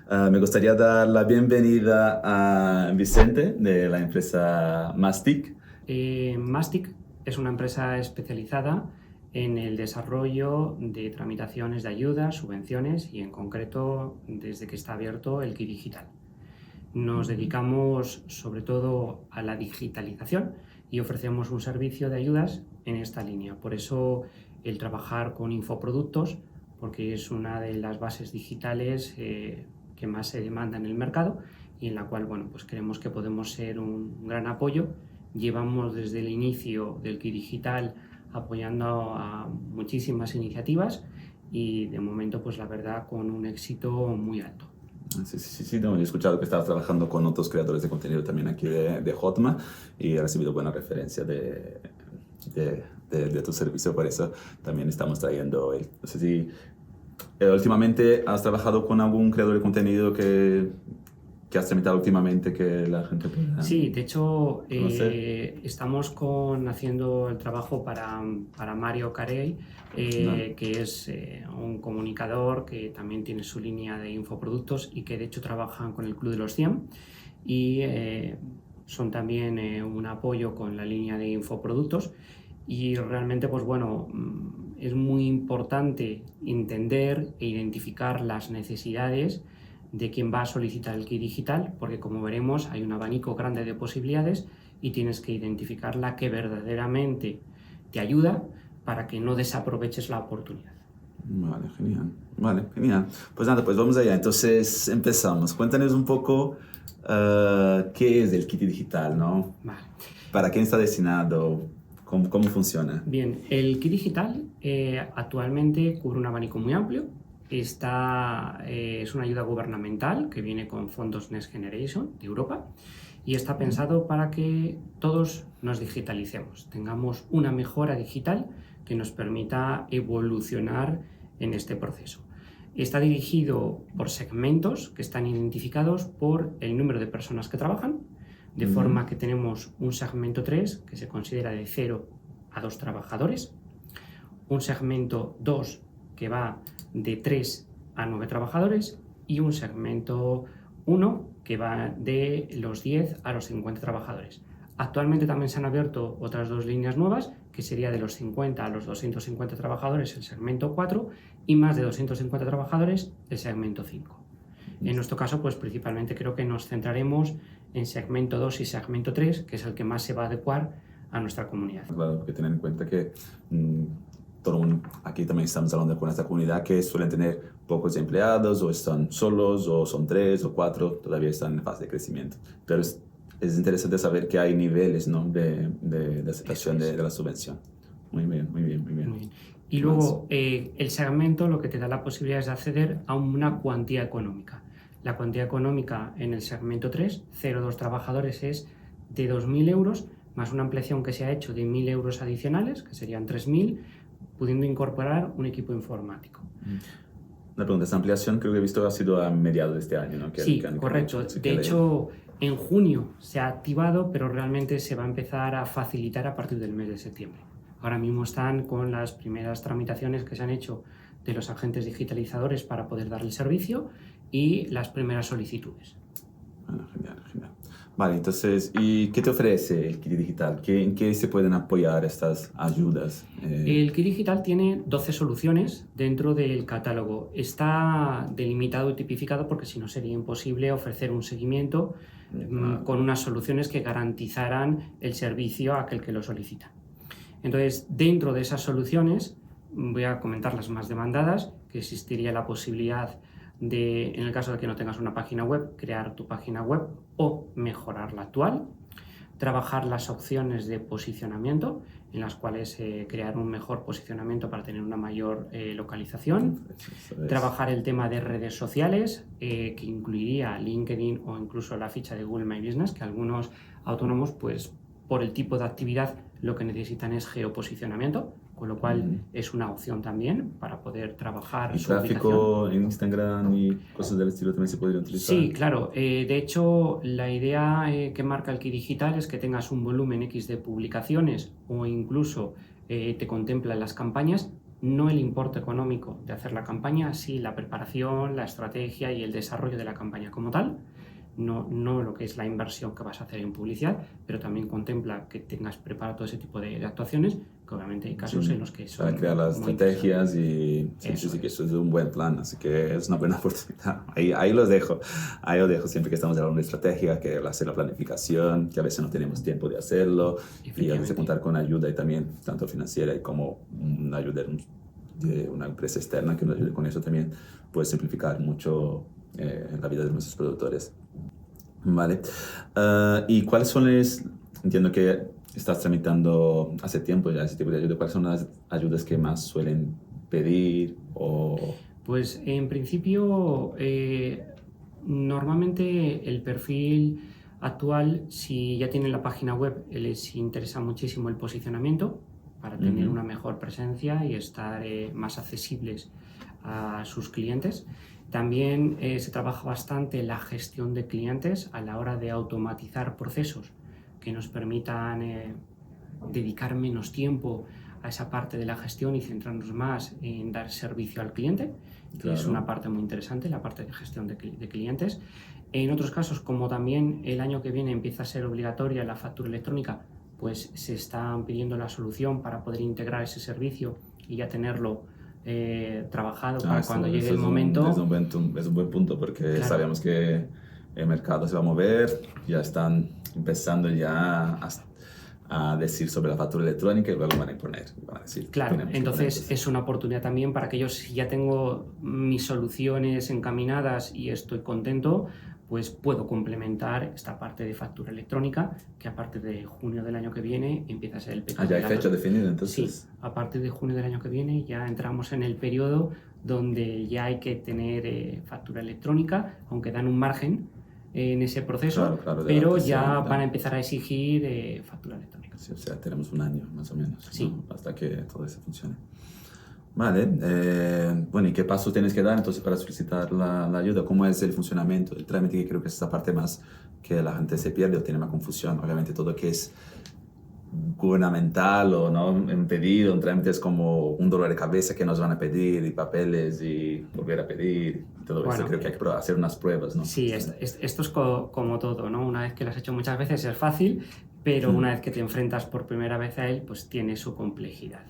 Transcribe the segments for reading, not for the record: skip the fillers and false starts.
Me gustaría dar la bienvenida a Vicente de la empresa Mastic. Mastic es una empresa especializada en el desarrollo de tramitaciones de ayudas, subvenciones y en concreto desde que está abierto el KI Digital. Nos dedicamos sobre todo a la digitalización y ofrecemos un servicio de ayudas en esta línea. Por eso el trabajar con infoproductos, porque es una de las bases digitales que más se demanda en el mercado y en la cual pues creemos que podemos ser un gran apoyo. Llevamos desde el inicio del KI Digital apoyando a muchísimas iniciativas y de momento la verdad con un éxito muy alto. Sí, no, he escuchado que estabas trabajando con otros creadores de contenido también aquí de Hotma y he recibido buena referencia de tu servicio, por eso también estamos trayendo él. No sé si últimamente has trabajado con algún creador de contenido que has tramitado últimamente que la gente pueda. Sí, de hecho estamos haciendo el trabajo para Mario Carey, que es un comunicador que también tiene su línea de infoproductos y que de hecho trabajan con el Club de los 100 y son también un apoyo con la línea de infoproductos y realmente es muy importante entender e identificar las necesidades de quien va a solicitar el KI Digital, porque como veremos hay un abanico grande de posibilidades y tienes que identificar la que verdaderamente te ayuda para que no desaproveches la oportunidad. Vale, genial. Vale, genial. Pues nada, pues vamos allá. Entonces empezamos. Cuéntanos un poco qué es el KI Digital, ¿no? Vale. ¿Para quién está destinado? ¿Cómo funciona? Bien, el KI Digital actualmente cubre un abanico muy amplio. Es una ayuda gubernamental que viene con fondos Next Generation de Europa y está pensado para que todos nos digitalicemos, tengamos una mejora digital que nos permita evolucionar en este proceso. Está dirigido por segmentos que están identificados por el número de personas que trabajan, de forma que tenemos un segmento 3 que se considera de 0 a 2 trabajadores, un segmento 2 que va de 3 a 9 trabajadores y un segmento 1 que va de los 10 a los 50 trabajadores. Actualmente también se han abierto otras dos líneas nuevas, que sería de los 50 a los 250 trabajadores el segmento 4 y más de 250 trabajadores el segmento 5. En nuestro caso, principalmente creo que nos centraremos en segmento 2 y segmento 3, que es el que más se va a adecuar a nuestra comunidad. Claro, porque tener en cuenta que aquí también estamos hablando con esta comunidad que suelen tener pocos empleados o están solos o son 3 o 4, todavía están en fase de crecimiento. Pero es interesante saber que hay niveles, ¿no? de aceptación de la subvención. Muy bien. Y luego el segmento lo que te da la posibilidad es de acceder a una cuantía económica. La cuantía económica en el segmento 3, 0,2 trabajadores, es de 2.000 euros, más una ampliación que se ha hecho de 1.000 euros adicionales, que serían 3.000, pudiendo incorporar un equipo informático. Una pregunta, esta ampliación creo que he visto ha sido a mediados de este año, ¿no? Sí, correcto. De hecho, en junio se ha activado, pero realmente se va a empezar a facilitar a partir del mes de septiembre. Ahora mismo están con las primeras tramitaciones que se han hecho de los agentes digitalizadores para poder dar el servicio y las primeras solicitudes. Bueno, genial. Vale, entonces, ¿y qué te ofrece el KI Digital? ¿En qué se pueden apoyar estas ayudas? El KI Digital tiene 12 soluciones dentro del catálogo. Está delimitado y tipificado porque si no sería imposible ofrecer un seguimiento con unas soluciones que garantizaran el servicio a aquel que lo solicita. Entonces, dentro de esas soluciones, voy a comentar las más demandadas, que existiría la posibilidad de, en el caso de que no tengas una página web, crear tu página web o mejorar la actual, trabajar las opciones de posicionamiento, en las cuales crear un mejor posicionamiento para tener una mayor localización, trabajar el tema de redes sociales, que incluiría LinkedIn o incluso la ficha de Google My Business, que algunos autónomos, por el tipo de actividad, lo que necesitan es geoposicionamiento, con lo cual es una opción también para poder trabajar ¿Y su tráfico ubicación. en Instagram y cosas del estilo también se podrían utilizar? Sí, claro. De hecho, la idea que marca el KI Digital es que tengas un volumen X de publicaciones o incluso te contempla en las campañas no el importe económico de hacer la campaña, sí la preparación, la estrategia y el desarrollo de la campaña como tal. No lo que es la inversión que vas a hacer en publicidad, pero también contempla que tengas preparado todo ese tipo de actuaciones, que obviamente hay casos en los que son para crear las muy estrategias y sí, que eso es un buen plan, así que es una buena oportunidad. Ahí los dejo, ahí los dejo siempre que estamos hablando de estrategia, que hacer la planificación, que a veces no tenemos tiempo de hacerlo y a veces contar con ayuda y también tanto financiera y como una ayuda de una empresa externa que nos ayude con eso también puede simplificar mucho la vida de nuestros productores. Vale. ¿Y cuáles son entiendo que estás tramitando hace tiempo ya ese tipo de ayuda, ¿cuáles son las ayudas que más suelen pedir? Pues en principio, normalmente el perfil actual, si ya tienen la página web, les interesa muchísimo el posicionamiento para tener una mejor presencia y estar más accesibles a sus clientes. También se trabaja bastante la gestión de clientes a la hora de automatizar procesos que nos permitan dedicar menos tiempo a esa parte de la gestión y centrarnos más en dar servicio al cliente, que claro, es una parte muy interesante, la parte de gestión de clientes. En otros casos, como también el año que viene empieza a ser obligatoria la factura electrónica, pues se está pidiendo la solución para poder integrar ese servicio y ya tenerlo trabajado para cuando llegue el momento. Es un buen punto porque claro, sabemos que el mercado se va a mover, ya están empezando ya a decir sobre la factura electrónica y luego van a imponer. Van a decir, claro, entonces es una oportunidad también para que yo, si ya tengo mis soluciones encaminadas y estoy contento, pues puedo complementar esta parte de factura electrónica, que a partir de junio del año que viene empieza a ser el periodo. ¿Ya hay fecha definida entonces? Sí, a partir de junio del año que viene ya entramos en el periodo donde ya hay que tener factura electrónica, aunque dan un margen en ese proceso, claro, pero ya van a empezar a exigir factura electrónica. Sí, o sea, tenemos un año más o menos, sí, ¿no? Hasta que todo eso funcione. Vale, bueno, ¿y qué pasos tienes que dar entonces para solicitar la ayuda? ¿Cómo es el funcionamiento del trámite? Que creo que es esa parte más que la gente se pierde o tiene más confusión. Obviamente todo que es gubernamental o no un pedido, un trámite es como un dolor de cabeza que nos van a pedir y papeles y volver a pedir y todo eso. Creo que hay que hacer unas pruebas, ¿no? Sí, esto es como todo, ¿no? Una vez que lo has hecho muchas veces es fácil, pero una vez que te enfrentas por primera vez a él, pues tiene su complejidad.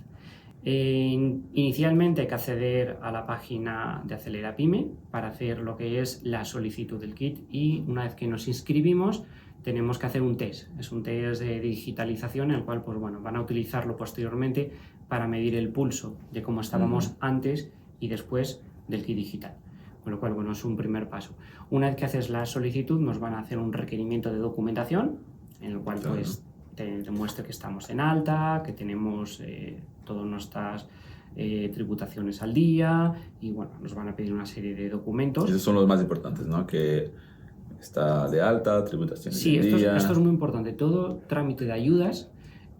Inicialmente hay que acceder a la página de Acelera Pyme para hacer lo que es la solicitud del kit y una vez que nos inscribimos tenemos que hacer un test. Es un test de digitalización en el cual pues, bueno, van a utilizarlo posteriormente para medir el pulso de cómo estábamos antes y después del kit digital. Con lo cual, bueno, es un primer paso. Una vez que haces la solicitud nos van a hacer un requerimiento de documentación en el cual pues te demuestre que estamos en alta, que tenemos todas nuestras tributaciones al día y bueno, nos van a pedir una serie de documentos. Esos son los más importantes, ¿no? Que está de alta, tributaciones al día. Esto es muy importante. Todo trámite de ayudas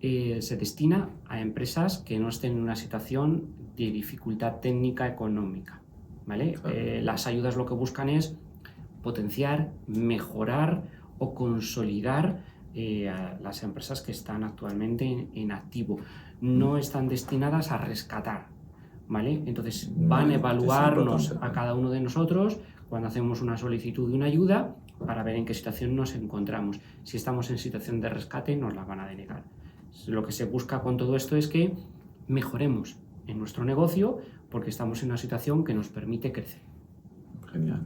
se destina a empresas que no estén en una situación de dificultad técnica económica, ¿vale? Claro. Las ayudas lo que buscan es potenciar, mejorar o consolidar a las empresas que están actualmente en activo. No están destinadas a rescatar, ¿vale? Entonces van a evaluarnos a cada uno de nosotros cuando hacemos una solicitud de una ayuda para ver en qué situación nos encontramos. Si estamos en situación de rescate, nos la van a denegar. Lo que se busca con todo esto es que mejoremos en nuestro negocio porque estamos en una situación que nos permite crecer. Genial.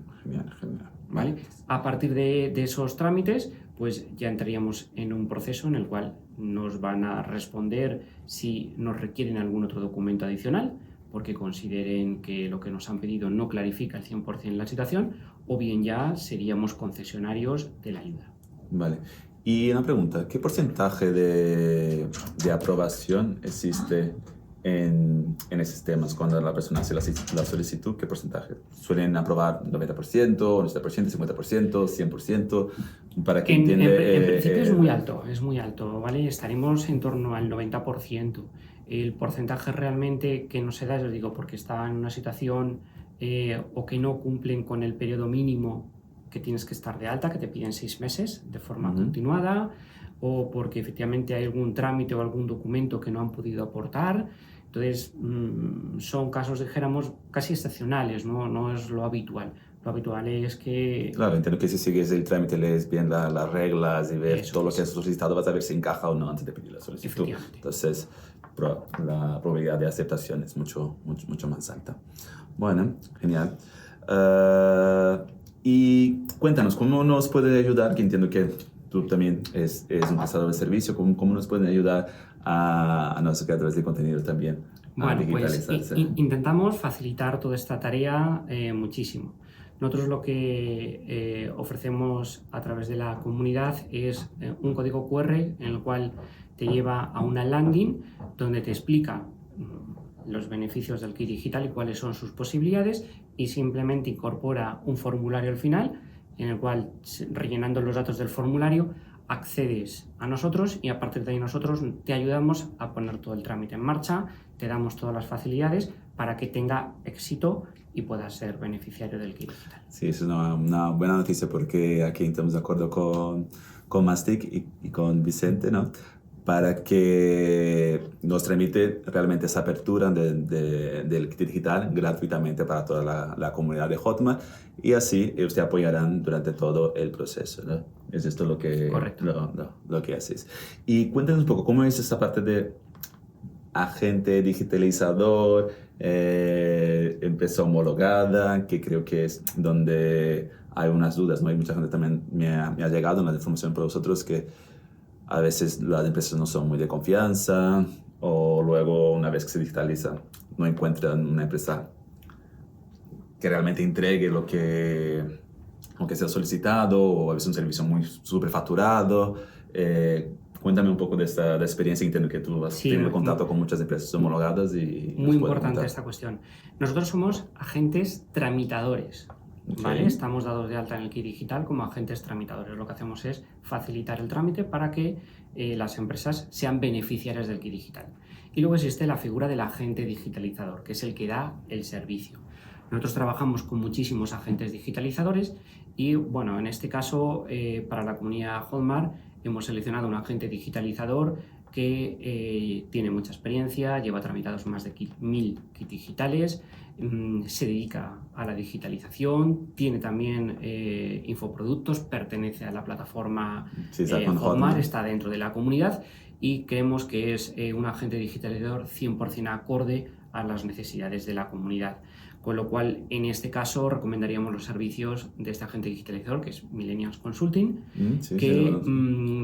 ¿Vale? A partir de esos trámites, pues ya entraríamos en un proceso en el cual nos van a responder si nos requieren algún otro documento adicional, porque consideren que lo que nos han pedido no clarifica el 100% la situación, o bien ya seríamos concesionarios de la ayuda. Vale. Y una pregunta, ¿qué porcentaje de aprobación existe en esos temas? Cuando la persona hace la solicitud, ¿qué porcentaje? ¿Suelen aprobar 90%, 90%, 50%, 100%? Para que entienda. En principio es muy alto, ¿vale? Estaremos en torno al 90%. El porcentaje realmente que no se da, os digo, porque está en una situación o que no cumplen con el periodo mínimo que tienes que estar de alta, que te piden 6 meses de forma continuada, o porque efectivamente hay algún trámite o algún documento que no han podido aportar. Entonces, son casos, dijéramos, casi excepcionales, no es lo habitual. Lo habitual es que... Claro, entiendo que si sigues el trámite, lees bien las reglas y ves Eso todo lo es. que has solicitado, vas a ver si encaja o no antes de pedir la solicitud. Efectivamente. Entonces, la probabilidad de aceptación es mucho más alta. Bueno, genial. Y cuéntanos, ¿cómo nos puede ayudar? Que entiendo que tú también es un prestador de servicio. ¿Cómo nos pueden ayudar a nuestros creadores de contenido también a Bueno, pues digitalizarse? intentamos facilitar toda esta tarea muchísimo. Nosotros lo que ofrecemos a través de la comunidad es un código QR en el cual te lleva a una landing donde te explica los beneficios del kit digital y cuáles son sus posibilidades, y simplemente incorpora un formulario al final en el cual, rellenando los datos del formulario, accedes a nosotros y a partir de ahí nosotros te ayudamos a poner todo el trámite en marcha, te damos todas las facilidades para que tenga éxito y puedas ser beneficiario del kit digital. Sí, es una buena noticia porque aquí estamos de acuerdo con Mastic y con Vicente, ¿no? Para que nos tramite realmente esa apertura del kit digital gratuitamente para toda la comunidad de Hotmart, y así ellos te apoyarán durante todo el proceso, ¿no? Es esto lo que, lo que haces. Y cuéntanos un poco, ¿cómo es esta parte de agente digitalizador, empresa homologada, que creo que es donde hay unas dudas, ¿no? Hay mucha gente también me ha llegado una información para vosotros que a veces las empresas no son muy de confianza, o luego una vez que se digitaliza no encuentran una empresa que realmente entregue lo que se ha solicitado, o a veces un servicio muy superfacturado. Cuéntame un poco de esta experiencia. Entiendo que tú has tenido contacto con muchas empresas homologadas y... Muy importante esta cuestión. Nosotros somos agentes tramitadores. ¿Vale? Estamos dados de alta en el kit digital como agentes tramitadores. Lo que hacemos es facilitar el trámite para que las empresas sean beneficiarias del kit digital. Y luego existe la figura del agente digitalizador, que es el que da el servicio. Nosotros trabajamos con muchísimos agentes digitalizadores y, bueno, en este caso, para la comunidad Hotmart hemos seleccionado un agente digitalizador que tiene mucha experiencia, lleva tramitados más de 1000 kits digitales, se dedica a la digitalización, tiene también infoproductos, pertenece a la plataforma Hotmart, está dentro de la comunidad, y creemos que es un agente digitalizador 100% acorde a las necesidades de la comunidad. Con lo cual, en este caso, recomendaríamos los servicios de este agente digitalizador, que es Millennials Consulting,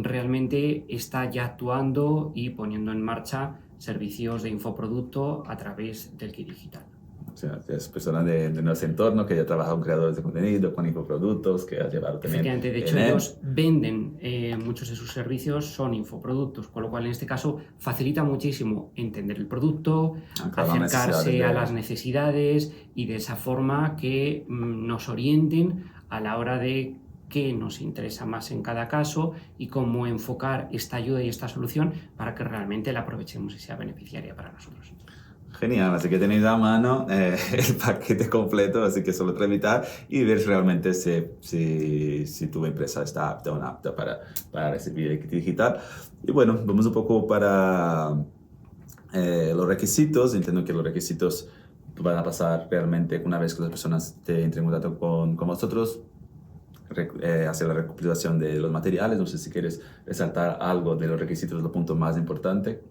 realmente está ya actuando y poniendo en marcha servicios de infoproducto a través del kit digital. O sea, es persona de nuestro entorno que ya trabaja con creadores de contenido, con infoproductos, que ha llevado también... Efectivamente, de hecho ellos venden muchos de sus servicios, son infoproductos, con lo cual en este caso facilita muchísimo entender el producto, acercarse a las necesidades y de esa forma que nos orienten a la hora de qué nos interesa más en cada caso y cómo enfocar esta ayuda y esta solución para que realmente la aprovechemos y sea beneficiaria para nosotros. Genial, así que tenéis a mano el paquete completo, así que solo tramitar y ver realmente si tu empresa está apta o no apta para recibir el kit digital. Y bueno, vamos un poco para los requisitos. Entiendo que los requisitos van a pasar realmente una vez que las personas te entren en contacto con vosotros, hacer la recopilación de los materiales. No sé si quieres resaltar algo de los requisitos, lo punto más importante.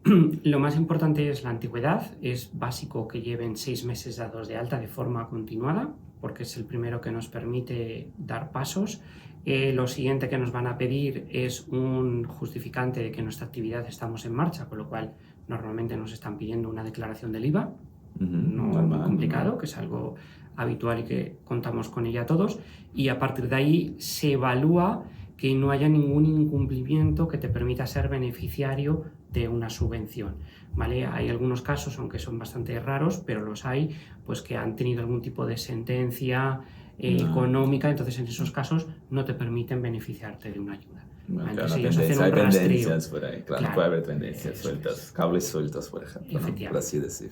Lo más importante es la antigüedad. Es básico que lleven 6 meses dados de alta de forma continuada, porque es el primero que nos permite dar pasos. Lo siguiente que nos van a pedir es un justificante de que nuestra actividad estamos en marcha, con lo cual normalmente nos están pidiendo una declaración del IVA. No muy complicado, que es algo habitual y que contamos con ella todos, y a partir de ahí se evalúa que no haya ningún incumplimiento que te permita ser beneficiario de una subvención, ¿vale? Hay algunos casos, aunque son bastante raros, pero los hay, pues que han tenido algún tipo de sentencia económica, entonces en esos casos no te permiten beneficiarte de una ayuda. Bueno, entonces hay tendencias por ahí, claro, puede haber tendencias sueltas, cables sueltos, por ejemplo, ¿no? Por así decir.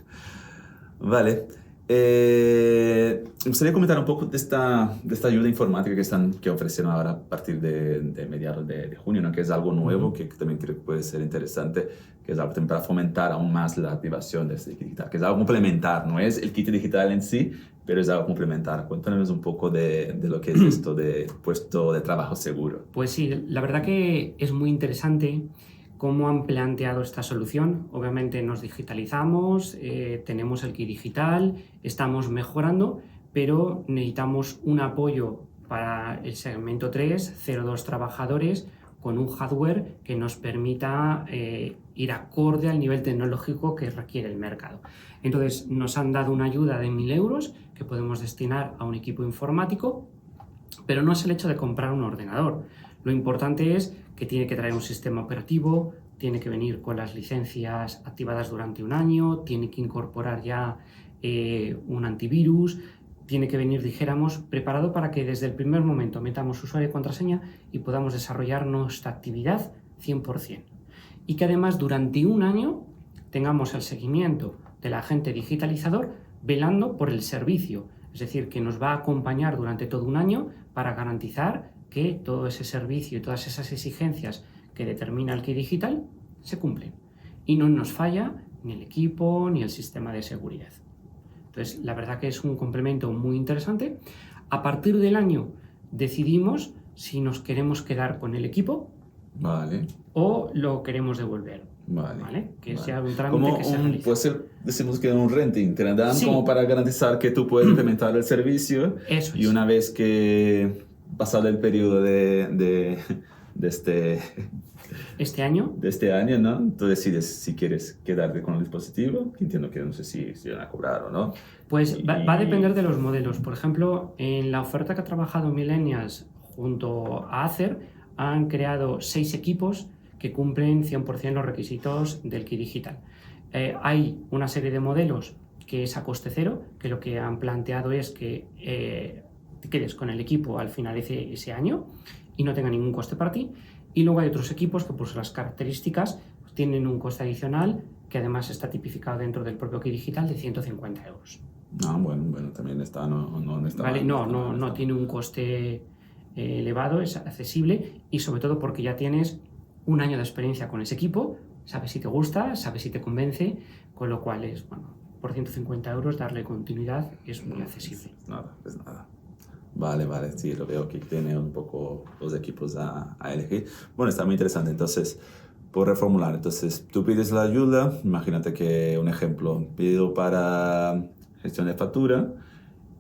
Vale. Me gustaría comentar un poco de esta ayuda informática que ofrecieron ahora a partir de mediados de junio, ¿no? Que es algo nuevo que también creo que puede ser interesante, que es algo también para fomentar aún más la activación de este kit digital, que es algo complementar, no es el kit digital en sí, pero es algo complementar. Cuéntanos un poco de lo que es esto de puesto de trabajo seguro. Pues sí, la verdad que es muy interesante cómo han planteado esta solución. Obviamente nos digitalizamos, tenemos el kit digital, estamos mejorando, pero necesitamos un apoyo para el segmento 3, 0,2 trabajadores, con un hardware que nos permita ir acorde al nivel tecnológico que requiere el mercado. Entonces nos han dado una ayuda de 1.000 euros que podemos destinar a un equipo informático, pero no es el hecho de comprar un ordenador. Lo importante es que tiene que traer un sistema operativo, tiene que venir con las licencias activadas durante un año, tiene que incorporar ya un antivirus, tiene que venir, dijéramos, preparado para que desde el primer momento metamos usuario y contraseña y podamos desarrollar nuestra actividad 100%. Y que además durante un año tengamos el seguimiento del agente digitalizador velando por el servicio, es decir, que nos va a acompañar durante todo un año para garantizar que todo ese servicio y todas esas exigencias que determina el kit digital se cumplen y no nos falla ni el equipo ni el sistema de seguridad. Entonces, la verdad que es un complemento muy interesante. A partir del año decidimos si nos queremos quedar con el equipo, vale, o lo queremos devolver. Vale. Que vale. sea un trámite que se realiza. Puede ser, decimos que un renting, te dan Sí. como para garantizar que tú puedes implementar el servicio. Eso y es. una vez que pasado el periodo de Este año, ¿no? Tú decides si quieres quedarte con el dispositivo, que entiendo que no sé si van a cobrar o no. pues va a depender de los modelos. Por ejemplo, en la oferta que ha trabajado Millennials junto a Acer, han creado 6 equipos que cumplen 100% los requisitos del kit digital. Hay una serie de modelos que es a coste cero, que lo que han planteado es que te quedes con el equipo al final de ese año y no tenga ningún coste para ti. Y luego hay otros equipos que por las características tienen un coste adicional que además está tipificado dentro del propio kit digital de 150 euros. Bueno, también está, no está ¿Vale? mal, No tiene un coste elevado, es accesible y sobre todo porque ya tienes un año de experiencia con ese equipo, sabes si te gusta, sabes si te convence, con lo cual es, bueno, por 150 euros darle continuidad es muy accesible. Es nada. Vale, sí, lo veo que tiene un poco los equipos a elegir. Bueno, está muy interesante. Entonces, por reformular, entonces tú pides la ayuda, imagínate que un ejemplo, pido para gestión de factura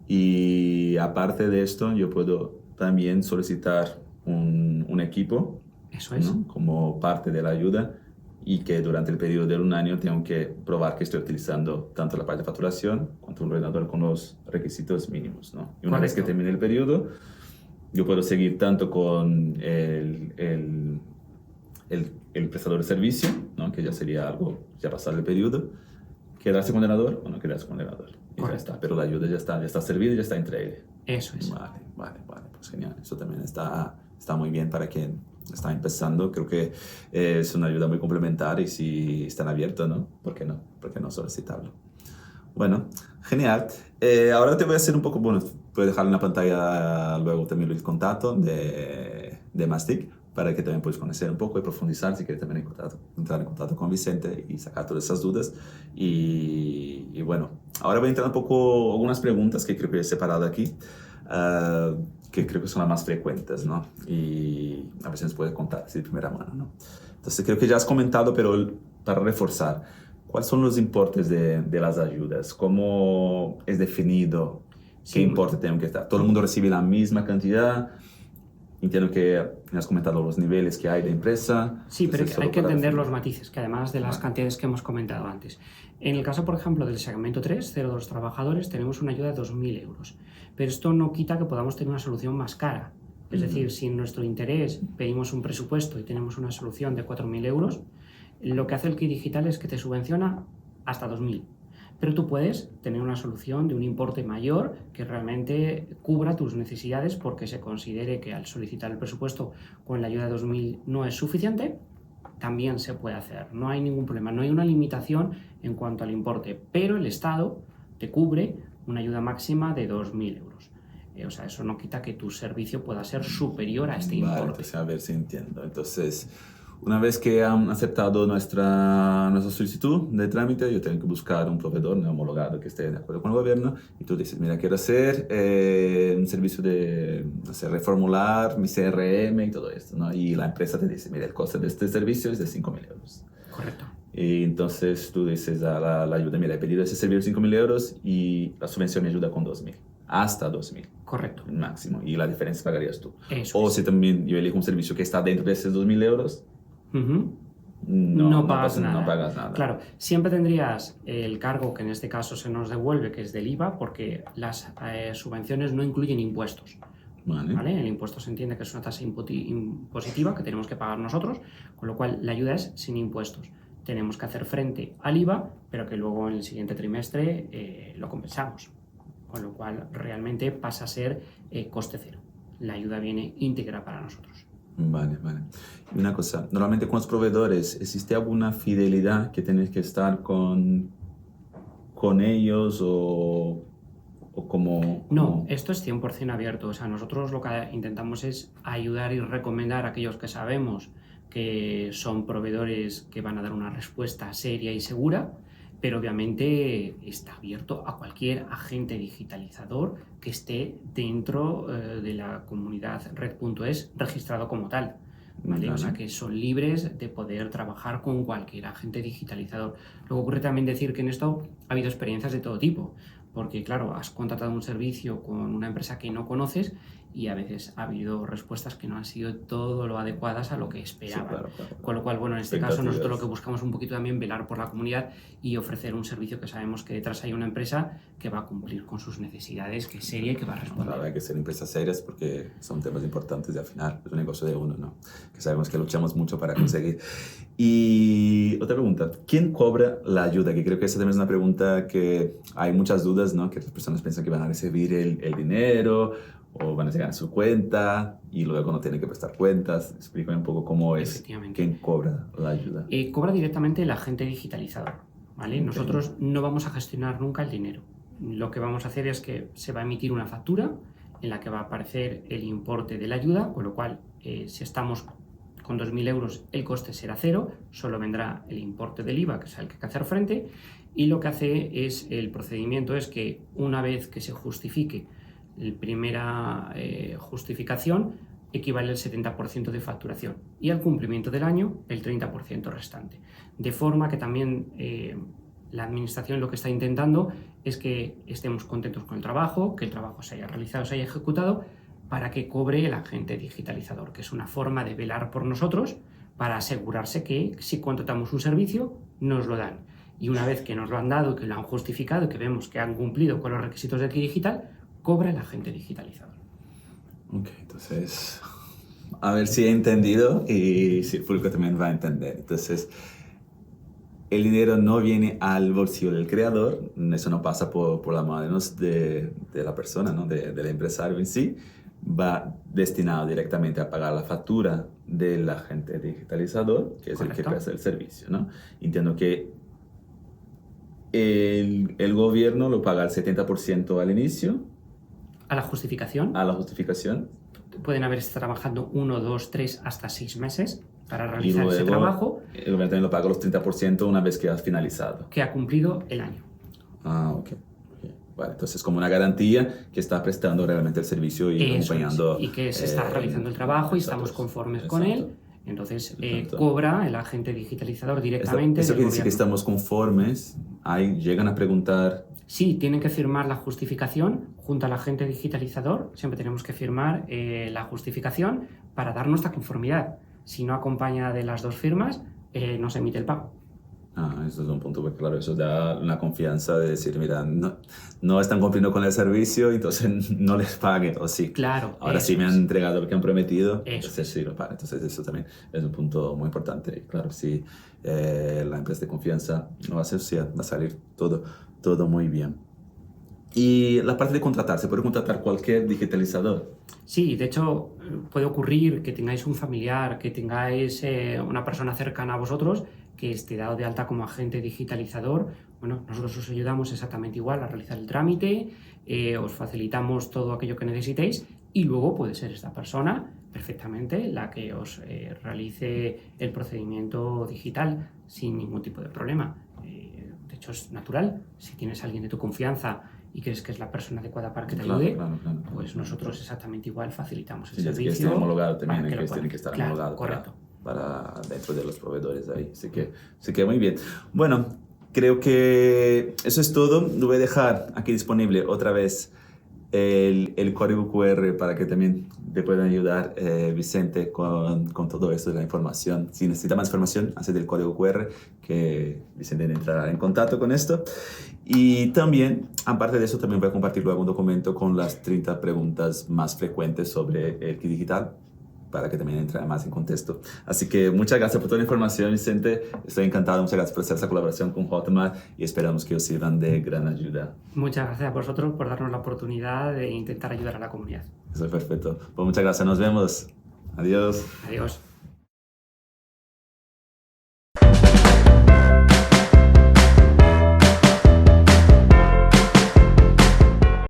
y aparte de esto yo puedo también solicitar un equipo, Eso es. ¿no? Como parte de la ayuda y que durante el periodo de un año tengo que probar que estoy utilizando tanto la parte de facturación cuanto un ordenador con los requisitos mínimos, ¿no? Y una vez que termine el periodo, yo puedo seguir tanto con el prestador de servicio, ¿no? Que ya sería algo, ya pasar el periodo, quedarse con el ordenador o no quedarse con el ordenador. Y ya está, pero la ayuda ya está servida y ya está entregue. Eso es. Vale, pues genial. Eso también está muy bien para quien está empezando. Creo que es una ayuda muy complementaria y si están abiertos, ¿no? ¿Por qué no? ¿Por qué no solicitarlo? Bueno, genial. Ahora te voy a hacer un poco, bueno, puedes dejar en la pantalla luego también el contacto de Mastic para que también puedas conocer un poco y profundizar si quieres también entrar en contacto con Vicente y sacar todas esas dudas. Y bueno, ahora voy a entrar un poco algunas preguntas que creo que he separado aquí, que creo que son las más frecuentes, ¿no? Y a veces puedes contar así de primera mano, ¿no? Entonces creo que ya has comentado, pero para reforzar, ¿cuáles son los importes de las ayudas? ¿Cómo es definido qué importe tengo que estar? ¿Todo el mundo recibe la misma cantidad? Entiendo que has comentado los niveles que hay de empresa. Sí, pero hay que entender los matices, que además de las cantidades que hemos comentado antes. En el caso, por ejemplo, del segmento 3, 0,2 trabajadores, tenemos una ayuda de 2.000 euros. Pero esto no quita que podamos tener una solución más cara. Es decir, si en nuestro interés pedimos un presupuesto y tenemos una solución de 4.000 euros, lo que hace el kit digital es que te subvenciona hasta 2.000. Pero tú puedes tener una solución de un importe mayor que realmente cubra tus necesidades porque se considere que al solicitar el presupuesto con la ayuda de 2.000 no es suficiente, también se puede hacer. No hay ningún problema, no hay una limitación en cuanto al importe, pero el Estado te cubre una ayuda máxima de 2.000 euros. O sea, eso no quita que tu servicio pueda ser superior a este Vale, importe. entonces a ver si entiendo. Entonces, una vez que han aceptado nuestra solicitud de trámite, yo tengo que buscar un proveedor no homologado que esté de acuerdo con el gobierno y tú dices, mira, quiero hacer un servicio de, no sé, reformular mi CRM y todo esto, ¿no? Y la empresa te dice, mira, el coste de este servicio es de 5.000 euros. Correcto. Y entonces tú dices a la ayuda, mira, he pedido ese servicio de 5.000 euros y la subvención me ayuda con 2.000, hasta 2.000. Correcto. Máximo, y la diferencia pagarías tú. Eso O es. si también yo elijo un servicio que está dentro de esos 2.000 euros, no pagas nada. No pagas nada. Claro, siempre tendrías el cargo que en este caso se nos devuelve, que es del IVA, porque las subvenciones no incluyen impuestos. ¿Vale? El impuesto se entiende que es una tasa impositiva que tenemos que pagar nosotros, con lo cual la ayuda es sin impuestos. Tenemos que hacer frente al IVA, pero que luego en el siguiente trimestre lo compensamos. Con lo cual realmente pasa a ser coste cero. La ayuda viene íntegra para nosotros. Vale, vale. Y una cosa, normalmente con los proveedores, ¿existe alguna fidelidad que tienes que estar con ellos o como...? No, esto es 100% abierto. O sea, nosotros lo que intentamos es ayudar y recomendar a aquellos que sabemos que son proveedores que van a dar una respuesta seria y segura, pero obviamente está abierto a cualquier agente digitalizador que esté dentro de la comunidad red.es registrado como tal. ¿Vale? O sea, que son libres de poder trabajar con cualquier agente digitalizador. Luego ocurre también decir que en esto ha habido experiencias de todo tipo, porque claro, has contratado un servicio con una empresa que no conoces y a veces ha habido respuestas que no han sido todo lo adecuadas a lo que esperaban. Sí, claro. Con lo cual, bueno, en este caso nosotros lo que buscamos un poquito también velar por la comunidad y ofrecer un servicio que sabemos que detrás hay una empresa que va a cumplir con sus necesidades, que es seria y que va a responder. Claro, hay que ser empresas serias porque son temas importantes y al final es un negocio de uno, ¿no? Que sabemos que luchamos mucho para conseguir. Y otra pregunta, ¿quién cobra la ayuda? Que creo que esa también es una pregunta que hay muchas dudas, ¿no? Que las personas piensan que van a recibir el dinero o van a llegar a su cuenta y luego no tienen que prestar cuentas. Explícame un poco cómo es, quién cobra la ayuda. Cobra directamente el agente digitalizador, ¿vale? Okay. Nosotros no vamos a gestionar nunca el dinero. Lo que vamos a hacer es que se va a emitir una factura en la que va a aparecer el importe de la ayuda, con lo cual si estamos con 2.000 euros el coste será cero, solo vendrá el importe del IVA, que es el que hay que hacer frente, y lo que hace es, el procedimiento es que una vez que se justifique la primera justificación, equivale al 70% de facturación y al cumplimiento del año el 30% restante. De forma que también la administración lo que está intentando es que estemos contentos con el trabajo, que el trabajo se haya realizado, se haya ejecutado, para que cobre el agente digitalizador, que es una forma de velar por nosotros para asegurarse que si contratamos un servicio, nos lo dan. Y una vez que nos lo han dado, que lo han justificado y que vemos que han cumplido con los requisitos del digital, cobra el agente digitalizador. Ok, entonces, a ver si he entendido y si el público también va a entender. Entonces, el dinero no viene al bolsillo del creador, eso no pasa por las manos de la persona, ¿no? del empresario en sí, va destinado directamente a pagar la factura del agente digitalizador, que es Correcto. El que presta el servicio, ¿no? Entiendo que el gobierno lo paga el 70% al inicio. A la justificación. A la justificación. Pueden haber estado trabajando 1, 2, 3, hasta 6 meses para realizar ese trabajo. El gobierno también lo paga los 30% una vez que has finalizado. Que ha cumplido el año. Ah, ok. Vale, entonces es como una garantía que está prestando realmente el servicio y acompañando. Y que se está realizando el trabajo y estamos conformes con él. Entonces cobra el agente digitalizador directamente. Eso quiere decir que estamos conformes. Ahí llegan a preguntar. Sí, tienen que firmar la justificación junto al agente digitalizador. Siempre tenemos que firmar la justificación para dar nuestra conformidad. Si no acompaña de las dos firmas, no se emite el pago. Eso es un punto muy claro. Eso da una confianza de decir, mira, no están cumpliendo con el servicio, entonces no les paguen. O sí, claro. Ahora sí me han entregado lo que han prometido, entonces sí lo pagan. Entonces eso también es un punto muy importante. Y claro, si la empresa de confianza lo hace, sí, va a salir todo muy bien. Y la parte de contratar, ¿se puede contratar cualquier digitalizador? Sí, de hecho puede ocurrir que tengáis un familiar, que tengáis una persona cercana a vosotros que esté dado de alta como agente digitalizador Bueno, nosotros os ayudamos exactamente igual a realizar el trámite, os facilitamos todo aquello que necesitéis y luego puede ser esta persona perfectamente la que os realice el procedimiento digital sin ningún tipo de problema. De hecho, es natural. Si tienes a alguien de tu confianza y crees que es la persona adecuada para que te ayude, pues nosotros exactamente igual facilitamos el servicio. Que esté homologado también, que tiene que estar claro, homologado correcto. para dentro de los proveedores ahí. Así que muy bien. Bueno, creo que eso es todo. Lo voy a dejar aquí disponible otra vez el código QR para que también te puedan ayudar, Vicente, con todo esto de la información. Si necesita más información, hace del código QR que Vicente entrará en contacto con esto. Y también, aparte de eso, también voy a compartir luego un documento con las 30 preguntas más frecuentes sobre el kit digital, para que también entre más en contexto. Así que muchas gracias por toda la información, Vicente. Estoy encantado. Muchas gracias por hacer esa colaboración con Hotmart y esperamos que os sirvan de gran ayuda. Muchas gracias a vosotros por darnos la oportunidad de intentar ayudar a la comunidad. Eso es perfecto. Pues muchas gracias. Nos vemos. Adiós. Adiós.